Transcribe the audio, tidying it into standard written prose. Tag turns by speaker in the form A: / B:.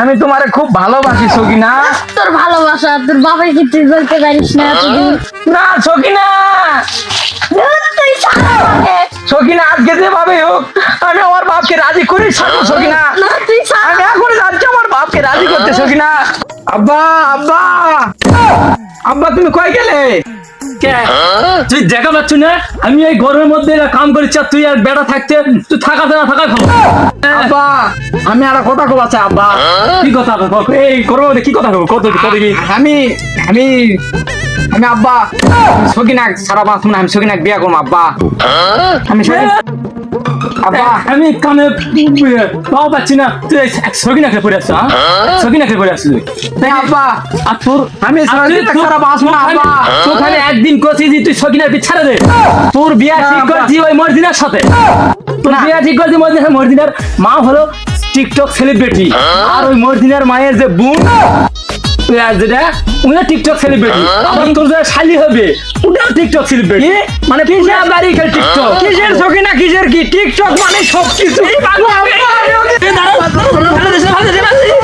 A: আমি তোমারে খুব ভালোবাসি সকিনা।
B: তোর ভালোবাসা তোর বাবাই কি তুই বলতে পারিস না তুই?
A: না সকিনা,
B: তুই ছাড়া আমাকে।
A: সকিনা আজকে যেভাবে হোক আমি আমার বাপকে রাজি করে ছাড়বো সকিনা।
B: না তুই ছাড়া।
A: আমি এখন যাচ্ছি আমার বাপকে রাজি করতে সকিনা। আব্বা আব্বা আব্বা তুমি কই গেলে?
C: তুই দেখা পাচ্ছ না আমি এই গরমের মধ্যে কাম করেছি আর তুই আর বেড়া থাকতে তুই থাকাতে না থাকা খাবো।
A: আব্বা আমি আর কথা কব আছে আব্বা।
C: কি কথা এই গরমের মধ্যে কি কথা কব কত কত কি
A: আমি আমি আমি আব্বা সকিনা সারা বাঁচব না। আমি সকিনা বিয়া করবো আব্বা। আমি আব্বা
C: আমি কামে পাও পাচ্ছি না তুই সকিনাকে পড়ে আসছ সকিনাকে পড়ে আসছ তুই
A: আব্বা
C: আর তোর
A: আমি সারা বাঁচব না আব্বা।
C: তোখানে একদিন করছিস যে তুই সকিনার পিছাড়ে দে তোর বিয়া ঠিক
A: আব্বা।
C: করছি ওই মর্জিনার সাথে তোর
A: না।
C: বিয়া ঠিক করছি মর্জিনার মা হলো টিকটক সেলিব্রিটি আর ওই মর্জিনার মায়ের যে বোন যেটা উনি টিকটক সেলিব্রিটি আবার তোর যে শালি হবে ওটাও টিকটক সেলিব্রিটি মানে পুরা বাড়ি খেলে টিকটক
A: কিসের সকিনা কিসের কি টিকটক মানে সব কিছু।
C: এই পাগল, এই দাঁড়া, ভালো দেশে, ভালো দেশে, ভালো দেশে।